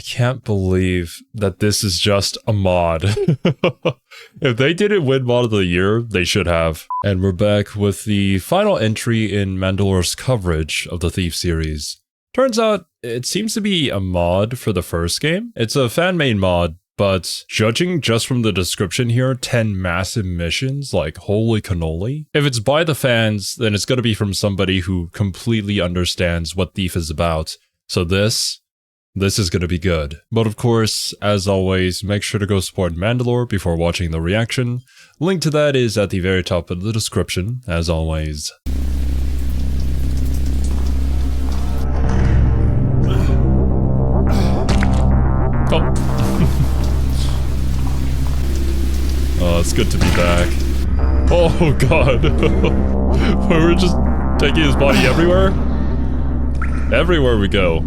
can't believe that this is just a mod. If they didn't win Mod of the Year, they should have. And we're back with the final entry in Mandalore's coverage of the Thief series. Turns out, it seems to be a mod for the first game. It's a fan-made mod, but judging just from the description here, 10 massive missions, like holy cannoli. If it's by the fans, then it's gonna be from somebody who completely understands what Thief is about. So this is gonna be good. But of course, as always, make sure to go support Mandalore before watching the reaction. Link to that is at the very top of the description, as always. Oh. Oh, it's good to be back. Oh god. We're just taking his body everywhere? Everywhere we go.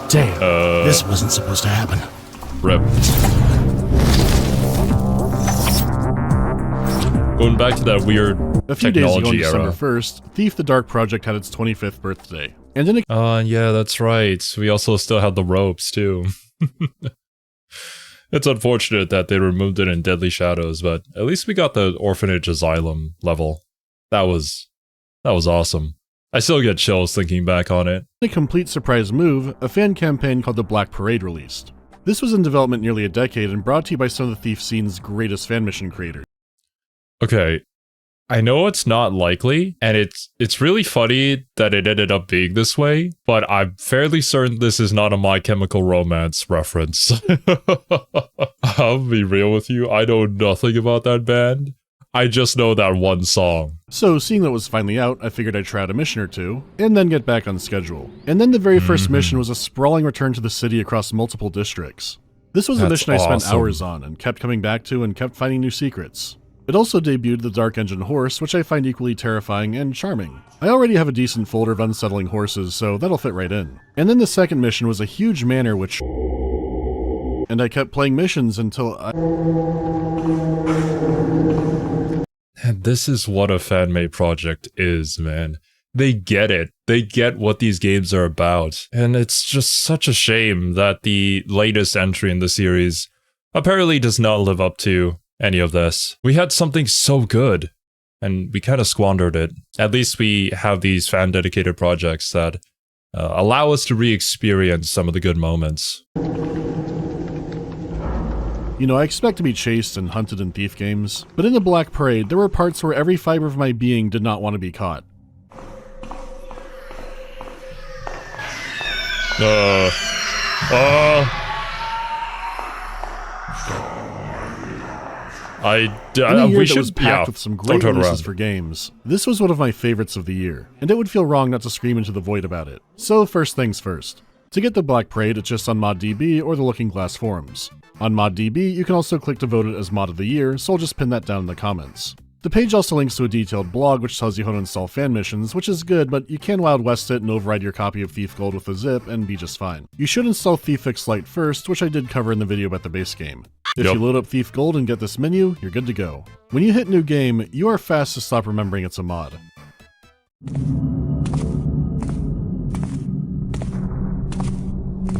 Damn, this wasn't supposed to happen. Rip. Going back to that weird a few days ago on era. December 1st, Thief the Dark Project had its 25th birthday. And in a yeah, that's right. We also still had the ropes, too. It's unfortunate that they removed it in Deadly Shadows, but at least we got the Orphanage Asylum level. That was awesome. I still get chills thinking back on it. In a complete surprise move, a fan campaign called the Black Parade released. This was in development nearly a decade and brought to you by some of the Thief scene's greatest fan mission creators. Okay, I know it's not likely, and it's really funny that it ended up being this way, but I'm fairly certain this is not a My Chemical Romance reference. I'll be real with you, I know nothing about that band. I just know that one song. So, seeing that it was finally out, I figured I'd try out a mission or two, and then get back on schedule. And then the very first mission was a sprawling return to the city across multiple districts. This was a mission I spent hours on, and kept coming back to, and kept finding new secrets. It also debuted the Dark Engine Horse, which I find equally terrifying and charming. I already have a decent folder of unsettling horses, so that'll fit right in. And then the second mission was a huge manor which... And I kept playing missions until And this is what a fan-made project is, man. They get it. They get what these games are about. And it's just such a shame that the latest entry in the series apparently does not live up to any of this. We had something so good, and we kind of squandered it. At least we have these fan-dedicated projects that allow us to re-experience some of the good moments. You know, I expect to be chased and hunted in Thief games, but in the Black Parade, there were parts where every fiber of my being did not want to be caught. We should was packed with some great releases for games. This was one of my favorites of the year, and it would feel wrong not to scream into the void about it. So first things first. To get the Black Parade, it's just on ModDB or the Looking Glass forums. On ModDB, you can also click to vote it as Mod of the Year, so I'll just pin that down in the comments. The page also links to a detailed blog which tells you how to install fan missions, which is good, but you can Wild West it and override your copy of Thief Gold with a zip and be just fine. You should install Thief Fix Lite first, which I did cover in the video about the base game. If you load up Thief Gold and get this menu, you're good to go. When you hit New Game, you are fast to stop remembering it's a mod.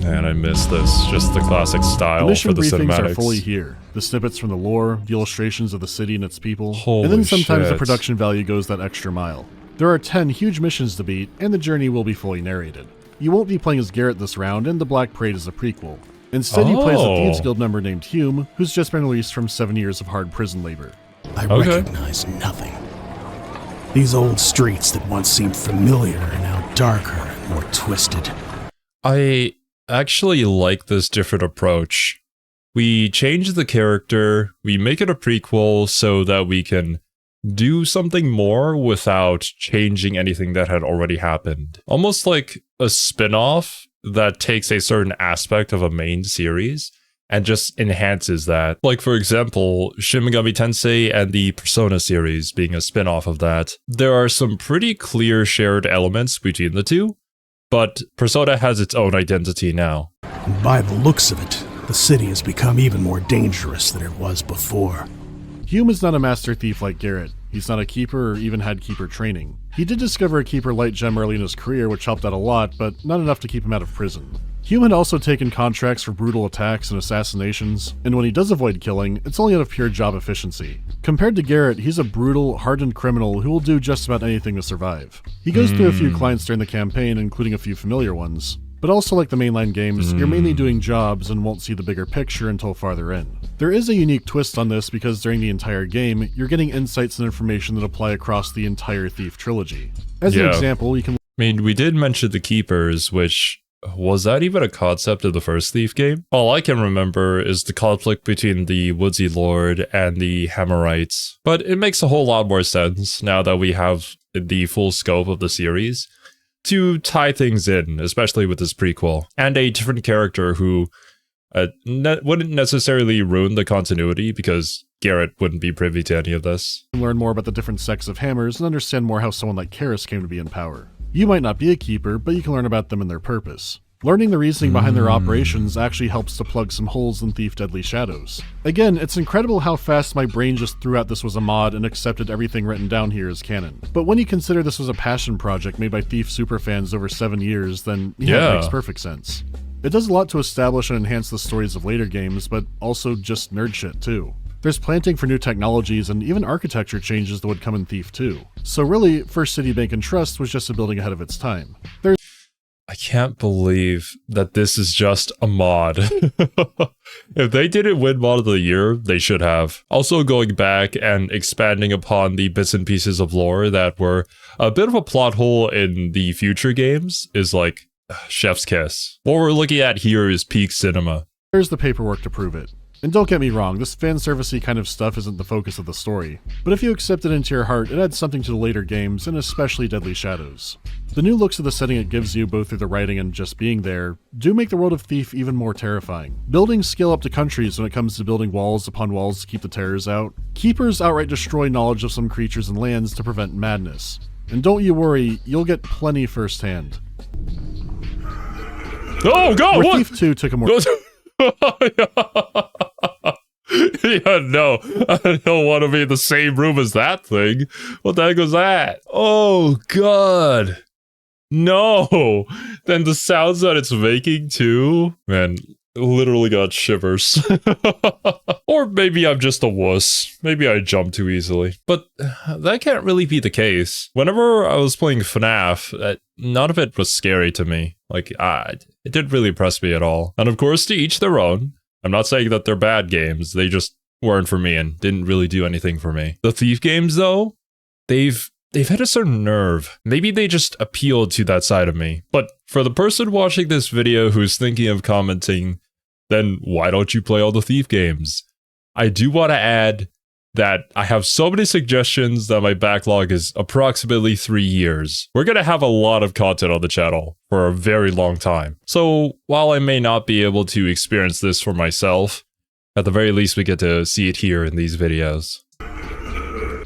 Man, I miss this. Just the classic style for the mission briefings cinematics. are fully here. The snippets from the lore, the illustrations of the city and its people, Holy and then sometimes shit. the production value goes that extra mile. There are 10 huge missions to beat, and the journey will be fully narrated. You won't be playing as Garrett this round, and the Black Parade is a prequel. Instead, you play as a Thieves Guild member named Hume, who's just been released from 7 years of hard prison labor. I recognize nothing. These old streets that once seemed familiar are now darker and more twisted. I actually like this different approach. We change the character, we make it a prequel so that we can do something more without changing anything that had already happened. Almost like a spin-off that takes a certain aspect of a main series and just enhances that. Like, for example, Shin Megami Tensei and the Persona series being a spin-off of that. There are some pretty clear shared elements between the two, but Persona has its own identity now. And by the looks of it, The city has become even more dangerous than it was before. Hume is not a master thief like Garrett. He's not a keeper or even had keeper training. He did discover a keeper light gem early in his career, which helped out a lot, but not enough to keep him out of prison. Hume had also taken contracts for brutal attacks and assassinations, and when he does avoid killing, it's only out of pure job efficiency. Compared to Garrett, he's a brutal, hardened criminal who will do just about anything to survive. He goes through a few clients during the campaign, including a few familiar ones, but also like the mainline games, you're mainly doing jobs and won't see the bigger picture until farther in. There is a unique twist on this because during the entire game, you're getting insights and information that apply across the entire Thief trilogy. As an example, you can— I mean, we did mention the Keepers, which— was that even a concept of the first Thief game? All I can remember is the conflict between the Woodsy Lord and the Hammerites. But it makes a whole lot more sense now that we have the full scope of the series to tie things in, especially with this prequel, and a different character who wouldn't necessarily ruin the continuity because Garrett wouldn't be privy to any of this. Learn more about the different sects of hammers and understand more how someone like Karis came to be in power. You might not be a keeper, but you can learn about them and their purpose. Learning the reasoning behind their operations actually helps to plug some holes in Thief Deadly Shadows. Again, it's incredible how fast my brain just threw out this was a mod and accepted everything written down here as canon. But when you consider this was a passion project made by Thief superfans over 7 years, then yeah, it makes perfect sense. It does a lot to establish and enhance the stories of later games, but also just nerd shit too. There's planting for new technologies and even architecture changes that would come in Thief 2. So really, First City Bank and Trust was just a building ahead of its time. I can't believe that this is just a mod. If they didn't win Mod of the Year, they should have. Also going back and expanding upon the bits and pieces of lore that were a bit of a plot hole in the future games is like, chef's kiss. What we're looking at here is peak cinema. There's the paperwork to prove it. And don't get me wrong, this fanservice-y kind of stuff isn't the focus of the story, but if you accept it into your heart, it adds something to the later games, and especially Deadly Shadows. The new looks of the setting it gives you, both through the writing and just being there, do make the world of Thief even more terrifying. Buildings scale up to countries when it comes to building walls upon walls to keep the terrors out. Keepers outright destroy knowledge of some creatures and lands to prevent madness. And don't you worry, you'll get plenty firsthand. Oh, God, Where what? Thief 2 took a more— Yeah, no, I don't want to be in the same room as that thing. What the heck was that? Oh, God. No. Then the sounds that it's making, too. Man, literally got shivers. Or maybe I'm just a wuss. Maybe I jump too easily. But that can't really be the case. Whenever I was playing FNAF, none of it was scary to me. Like, it didn't really impress me at all. And of course, to each their own. I'm not saying that they're bad games, they just weren't for me and didn't really do anything for me. The Thief games, though, they've hit a certain nerve. Maybe they just appealed to that side of me. But for the person watching this video who's thinking of commenting, then why don't you play all the Thief games? I do want to add that I have so many suggestions that my backlog is approximately 3 years. We're going to have a lot of content on the channel for a very long time. So while I may not be able to experience this for myself, at the very least we get to see it here in these videos.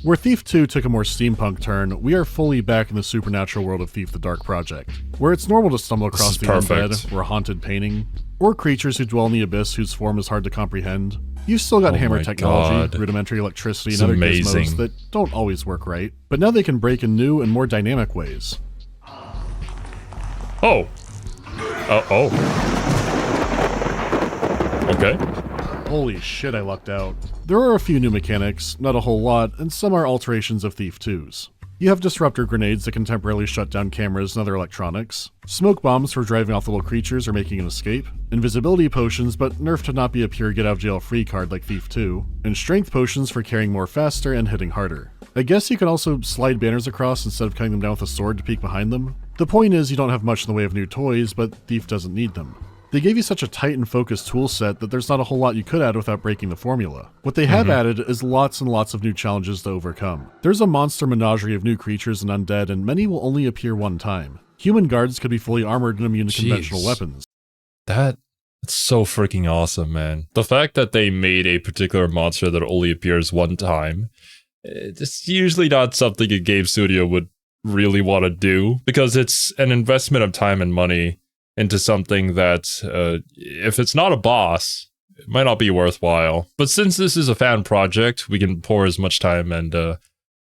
Where Thief 2 took a more steampunk turn, we are fully back in the supernatural world of Thief the Dark Project, where it's normal to stumble across the undead or a haunted painting, or creatures who dwell in the abyss whose form is hard to comprehend. You've still got hammer technology, rudimentary electricity, and other gizmos that don't always work right, but now they can break in new and more dynamic ways. Oh. Okay. Holy shit, I lucked out. There are a few new mechanics, not a whole lot, and some are alterations of Thief 2's. You have disruptor grenades that can temporarily shut down cameras and other electronics, smoke bombs for driving off little creatures or making an escape, invisibility potions but nerfed to not be a pure get out of jail free card like Thief 2, and strength potions for carrying more faster and hitting harder. I guess you can also slide banners across instead of cutting them down with a sword to peek behind them. The point is you don't have much in the way of new toys, but Thief doesn't need them. They gave you such a tight and focused toolset that there's not a whole lot you could add without breaking the formula. What they have added is lots and lots of new challenges to overcome. There's a monster menagerie of new creatures and undead, and many will only appear one time. Human guards could be fully armored and immune to conventional weapons. That's so freaking awesome, man. The fact that they made a particular monster that only appears one time, it's usually not something a game studio would really want to do, because it's an investment of time and money into something that, if it's not a boss, it might not be worthwhile. But since this is a fan project, we can pour as much time and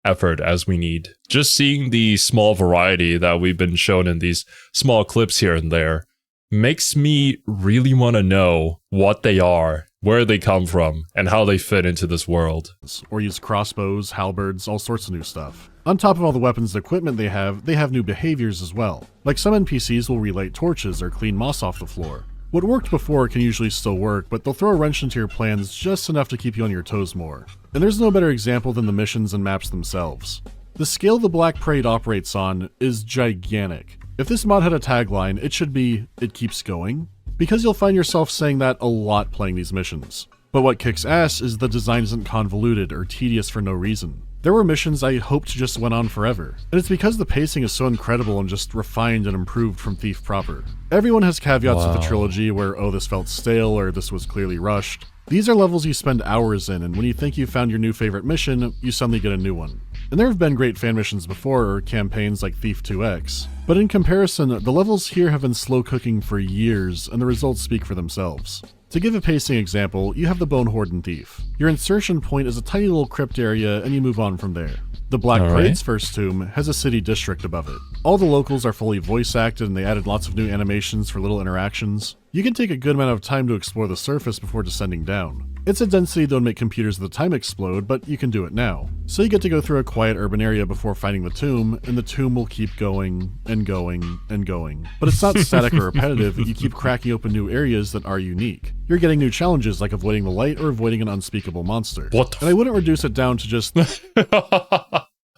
effort as we need. Just seeing the small variety that we've been shown in these small clips here and there makes me really want to know what they are, where they come from, and how they fit into this world. Or use crossbows, halberds, all sorts of new stuff. On top of all the weapons and equipment they have new behaviors as well. Like some NPCs will relight torches or clean moss off the floor. What worked before can usually still work, but they'll throw a wrench into your plans just enough to keep you on your toes more. And there's no better example than the missions and maps themselves. The scale the Black Parade operates on is gigantic. If this mod had a tagline, it should be, "It keeps going," because you'll find yourself saying that a lot playing these missions. But what kicks ass is the design isn't convoluted or tedious for no reason. There were missions I hoped just went on forever, and it's because the pacing is so incredible and just refined and improved from Thief proper. Everyone has caveats with the trilogy where, oh, this felt stale or this was clearly rushed. These are levels you spend hours in, and when you think you found your new favorite mission, you suddenly get a new one. And there have been great fan missions before, or campaigns like Thief 2X, but in comparison, the levels here have been slow cooking for years, and the results speak for themselves. To give a pacing example, you have the Bone Horde in Thief. Your insertion point is a tiny little crypt area, and you move on from there. The Black Parade's first tomb has a city district above it. All the locals are fully voice acted, and they added lots of new animations for little interactions. You can take a good amount of time to explore the surface before descending down. It's a density that would make computers at the time explode, but you can do it now. So you get to go through a quiet urban area before finding the tomb, and the tomb will keep going, and going, and going. But it's not static or repetitive, you keep cracking open new areas that are unique. You're getting new challenges like avoiding the light or avoiding an unspeakable monster. And I wouldn't reduce it down to just...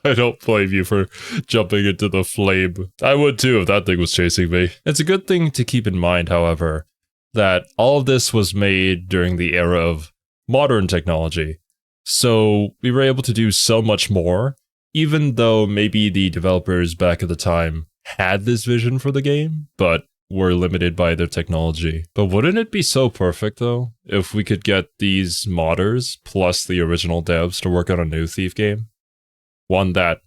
I don't blame you for jumping into the flame. I would too if that thing was chasing me. It's a good thing to keep in mind, however, that all of this was made during the era of modern technology. So we were able to do so much more, even though maybe the developers back at the time had this vision for the game, but were limited by their technology. But wouldn't it be so perfect though, if we could get these modders plus the original devs to work on a new Thief game? One that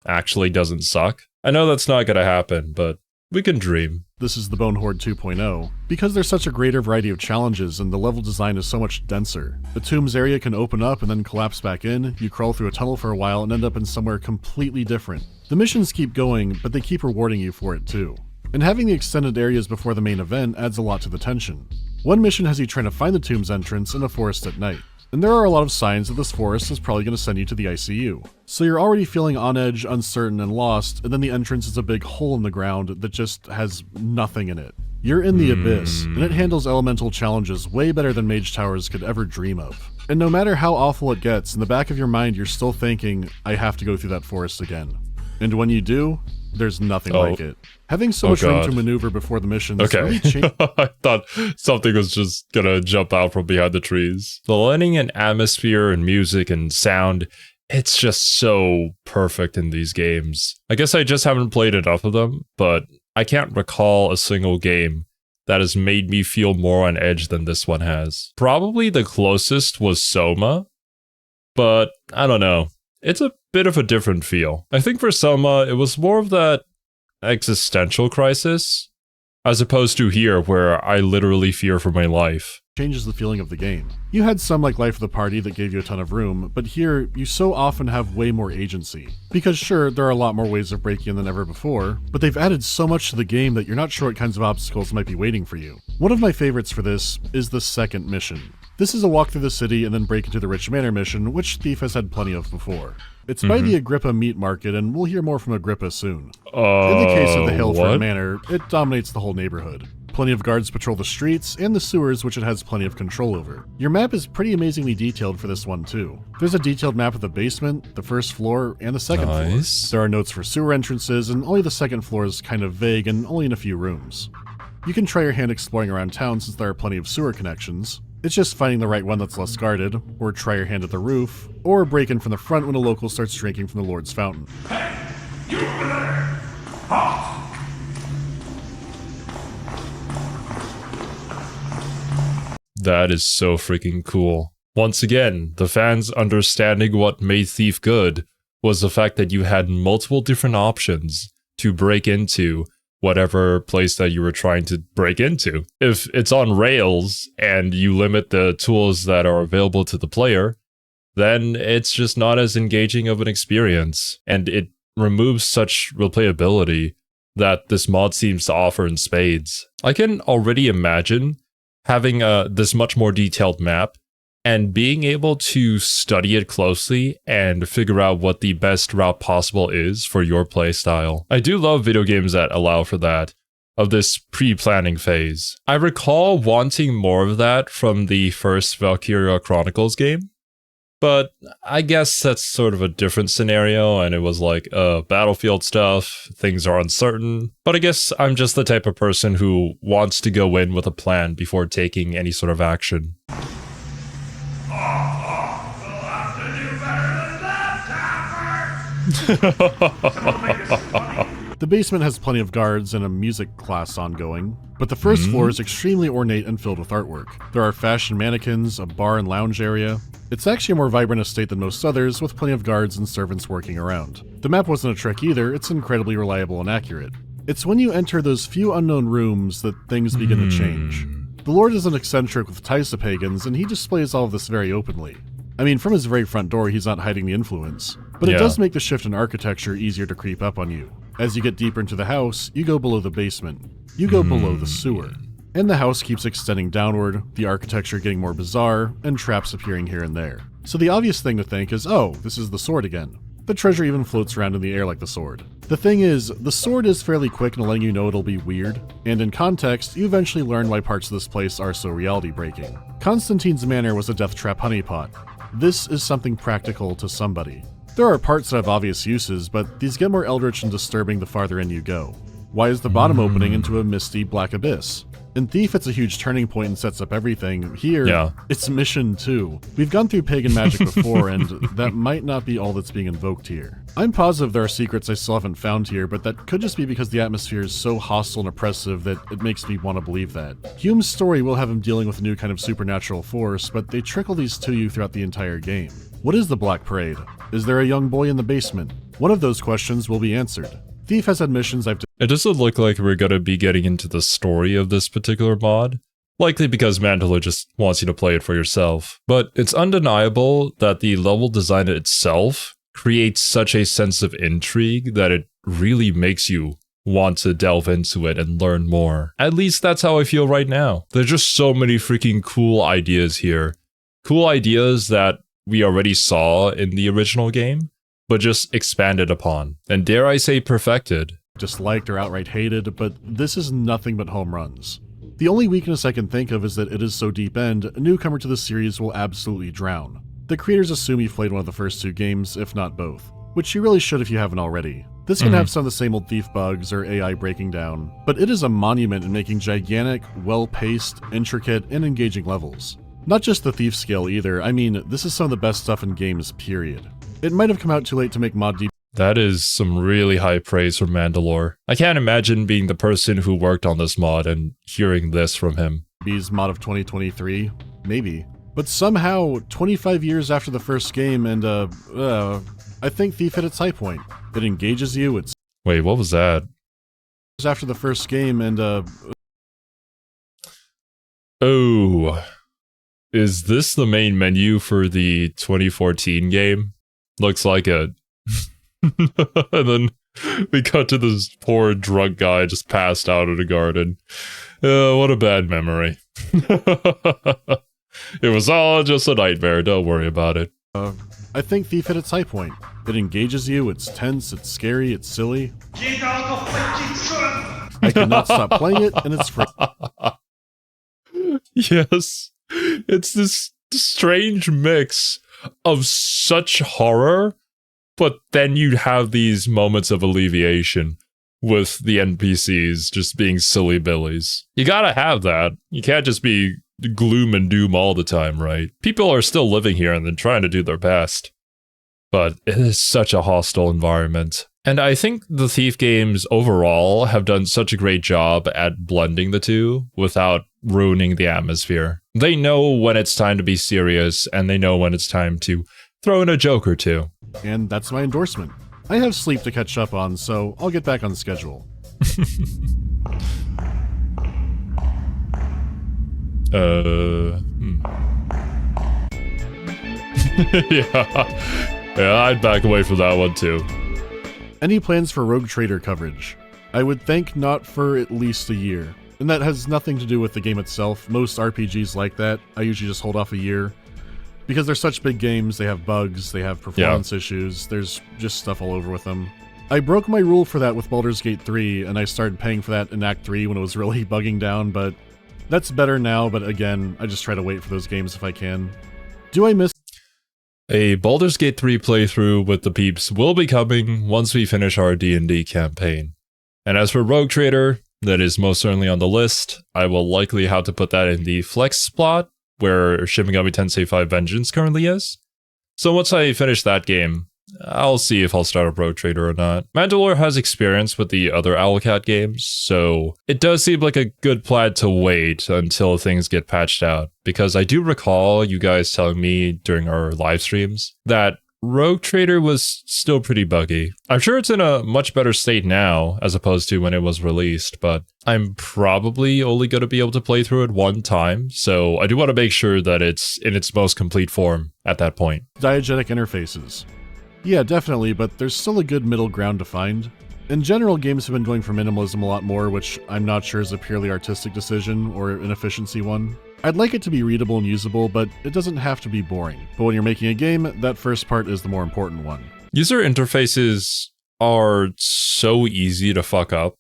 actually doesn't suck? I know that's not gonna happen, but we can dream. This is the Bone Horde 2.0. Because there's such a greater variety of challenges and the level design is so much denser. The tomb's area can open up and then collapse back in, you crawl through a tunnel for a while and end up in somewhere completely different. The missions keep going, but they keep rewarding you for it too. And having the extended areas before the main event adds a lot to the tension. One mission has you trying to find the tomb's entrance in a forest at night. And there are a lot of signs that this forest is probably going to send you to the ICU. So you're already feeling on edge, uncertain, and lost, and then the entrance is a big hole in the ground that just has nothing in it. You're in the abyss, and it handles elemental challenges way better than Mage Towers could ever dream of. And no matter how awful it gets, in the back of your mind you're still thinking, I have to go through that forest again. And when you do, there's nothing like it. Having so much room to maneuver before the missions really changed. I thought something was just gonna jump out from behind the trees. The lighting and atmosphere and music and sound, it's just so perfect in these games. I guess I just haven't played enough of them, but I can't recall a single game that has made me feel more on edge than this one has. Probably the closest was Soma, but I don't know. It's a bit of a different feel. I think for Soma, it was more of that existential crisis, as opposed to here, where I literally fear for my life. Changes the feeling of the game. You had some like Life of the Party that gave you a ton of room, but here, you so often have way more agency. Because sure, there are a lot more ways of breaking in than ever before, but they've added so much to the game that you're not sure what kinds of obstacles might be waiting for you. One of my favorites for this is the second mission. This is a walk through the city and then break into the Rich Manor mission, which Thief has had plenty of before. It's by the Agrippa meat market, and we'll hear more from Agrippa soon. In the case of the Haleford Manor, it dominates the whole neighborhood. Plenty of guards patrol the streets, and the sewers, which it has plenty of control over. Your map is pretty amazingly detailed for this one too. There's a detailed map of the basement, the first floor, and the second floor. There are notes for sewer entrances, and only the second floor is kind of vague and only in a few rooms. You can try your hand exploring around town since there are plenty of sewer connections. It's just finding the right one that's less guarded, or try your hand at the roof, or break in from the front when a local starts drinking from the Lord's fountain. Hey, you over there! Halt! That is so freaking cool. Once again, the fans understanding what made Thief good was the fact that you had multiple different options to break into whatever place that you were trying to break into. If it's on rails and you limit the tools that are available to the player, then it's just not as engaging of an experience, and it removes such replayability that this mod seems to offer in spades. I can already imagine having this much more detailed map and being able to study it closely and figure out what the best route possible is for your playstyle. I do love video games that allow for that, of this pre-planning phase. I recall wanting more of that from the first Valkyria Chronicles game, but I guess that's sort of a different scenario, and it was like battlefield stuff, things are uncertain. But I guess I'm just the type of person who wants to go in with a plan before taking any sort of action. The basement has plenty of guards and a music class ongoing, but the first floor is extremely ornate and filled with artwork. There are fashion mannequins, a bar and lounge area. It's actually a more vibrant estate than most others, with plenty of guards and servants working around. The map wasn't a trick either, it's incredibly reliable and accurate. It's when you enter those few unknown rooms that things begin to change. The Lord is an eccentric with ties to pagans, and he displays all of this very openly. I mean, from his very front door, he's not hiding the influence. But it does make the shift in architecture easier to creep up on you. As you get deeper into the house, you go below the basement. You go below the sewer. And the house keeps extending downward, the architecture getting more bizarre, and traps appearing here and there. So the obvious thing to think is, oh, this is the sword again. The treasure even floats around in the air like the sword. The thing is, the sword is fairly quick in letting you know it'll be weird, and in context, you eventually learn why parts of this place are so reality-breaking. Constantine's manor was a death trap honeypot. This is something practical to somebody. There are parts that have obvious uses, but these get more eldritch and disturbing the farther in you go. Why is the bottom opening into a misty black abyss? In Thief, it's a huge turning point and sets up everything. Here, it's Mission 2. We've gone through pagan magic before, and that might not be all that's being invoked here. I'm positive there are secrets I still haven't found here, but that could just be because the atmosphere is so hostile and oppressive that it makes me want to believe that. Hume's story will have him dealing with a new kind of supernatural force, but they trickle these to you throughout the entire game. What is the Black Parade? Is there a young boy in the basement? One of those questions will be answered. Thief has had missions It doesn't look like we're gonna be getting into the story of this particular mod. Likely because Mandalore just wants you to play it for yourself. But it's undeniable that the level design itself creates such a sense of intrigue that it really makes you want to delve into it and learn more. At least that's how I feel right now. There's just so many freaking cool ideas here. Cool ideas that we already saw in the original game, but just expanded upon, and dare I say perfected. Disliked or outright hated, but this is nothing but home runs. The only weakness I can think of is that it is so deep-end, a newcomer to the series will absolutely drown. The creators assume you've played one of the first two games, if not both, which you really should if you haven't already. This can have some of the same old Thief bugs or AI breaking down, but it is a monument in making gigantic, well-paced, intricate, and engaging levels. Not just the Thief scale either, I mean, this is some of the best stuff in games, period. It might have come out too late to make ModDB. That is some really high praise from Mandalore. I can't imagine being the person who worked on this mod and hearing this from him. B's mod of 2023? Maybe. But somehow, 25 years after the first game and, I think Thief hit its high point. It engages you, it's... Wait, what was that? After the first game and, Oh. Is this the main menu for the 2014 game? Looks like it. And then we cut to this poor drunk guy just passed out in a garden. What a bad memory. It was all just a nightmare, don't worry about it. I think Thief hit its high point. It engages you, it's tense, it's scary, it's silly. I cannot stop playing it, and it's free. Yes. It's this strange mix of such horror, but then you'd have these moments of alleviation with the NPCs just being silly billies. You gotta have that. You can't just be gloom and doom all the time, right? People are still living here and they're trying to do their best. But it is such a hostile environment. And I think the Thief games overall have done such a great job at blending the two without ruining the atmosphere. They know when it's time to be serious, and they know when it's time to throw in a joke or two. And that's my endorsement. I have sleep to catch up on, so I'll get back on schedule. Yeah, I'd back away from that one too. Any plans for Rogue Trader coverage? I would think not for at least a year. And that has nothing to do with the game itself. Most RPGs like that, I usually just hold off a year. Because they're such big games, they have bugs, they have performance issues, there's just stuff all over with them. I broke my rule for that with Baldur's Gate 3, and I started paying for that in Act 3 when it was really bugging down, but that's better now, but again, I just try to wait for those games if I can. Do I miss a Baldur's Gate 3 playthrough with the peeps will be coming once we finish our D&D campaign. And as for Rogue Trader, that is most certainly on the list. I will likely have to put that in the flex spot, where Shin Megami Tensei 5 Vengeance currently is. So once I finish that game, I'll see if I'll start up Rogue Trader or not. Mandalore has experience with the other Owlcat games, so it does seem like a good plan to wait until things get patched out, because I do recall you guys telling me during our live streams that Rogue Trader was still pretty buggy. I'm sure it's in a much better state now as opposed to when it was released, but I'm probably only going to be able to play through it one time, so I do want to make sure that it's in its most complete form at that point. diegetic interfaces? Yeah, definitely, but there's still a good middle ground to find. In general, games have been going for minimalism a lot more, which I'm not sure is a purely artistic decision or an efficiency one. I'd like it to be readable and usable, but it doesn't have to be boring. But when you're making a game, that first part is the more important one. User interfaces are so easy to fuck up.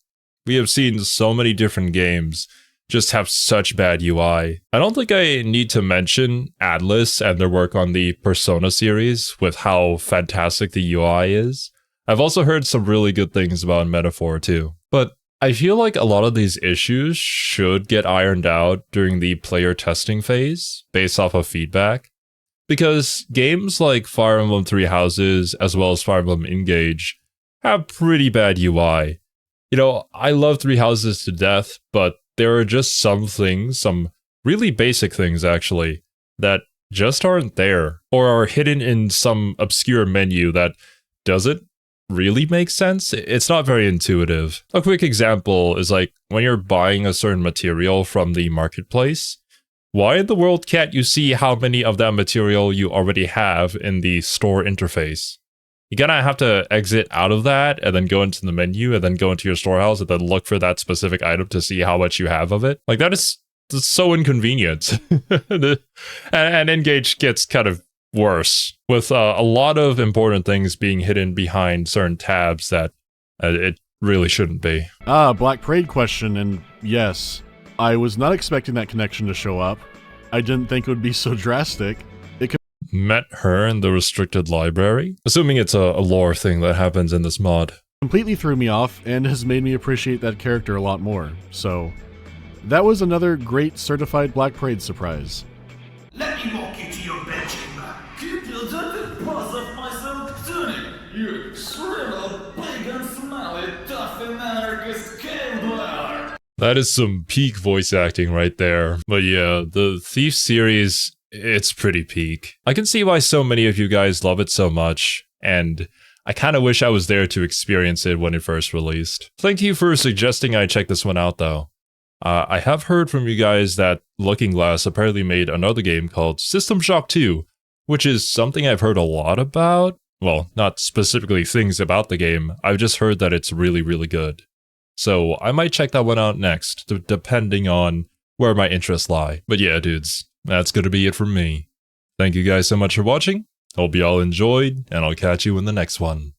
We have seen so many different games just have such bad UI. I don't think I need to mention Atlas and their work on the Persona series with how fantastic the UI is. I've also heard some really good things about Metaphor too. But I feel like a lot of these issues should get ironed out during the player testing phase based off of feedback. Because games like Fire Emblem Three Houses as well as Fire Emblem Engage have pretty bad UI. You know, I love Three Houses to death, but there are just some things, some really basic things actually, that just aren't there or are hidden in some obscure menu that doesn't really make sense. It's not very intuitive. A quick example is like when you're buying a certain material from the marketplace, why in the world can't you see how many of that material you already have in the store interface? You're gonna have to exit out of that and then go into the menu and then go into your storehouse and then look for that specific item to see how much you have of it. Like that's so inconvenient. And Engage gets kind of worse with a lot of important things being hidden behind certain tabs that it really shouldn't be. Black Parade question, and yes, I was not expecting that connection to show up. I didn't think it would be so drastic. Met her in the restricted library? Assuming it's a lore thing that happens in this mod. Completely threw me off and has made me appreciate that character a lot more, so that was another great certified Black Parade surprise. Let me walk you to your bedchamber. Keep your dirty paws off my silk tunic, you shriveled, big and smelly, tough anarchist cave dweller. That is some peak voice acting right there. But yeah, the Thief series, it's pretty peak. I can see why so many of you guys love it so much, and I kind of wish I was there to experience it when it first released. Thank you for suggesting I check this one out though. I have heard from you guys that Looking Glass apparently made another game called System Shock 2, which is something I've heard a lot about. Well, not specifically things about the game, I've just heard that it's really, really good. So I might check that one out next, depending on where my interests lie. But yeah, dudes, that's gonna be it from me. Thank you guys so much for watching, hope you all enjoyed, and I'll catch you in the next one.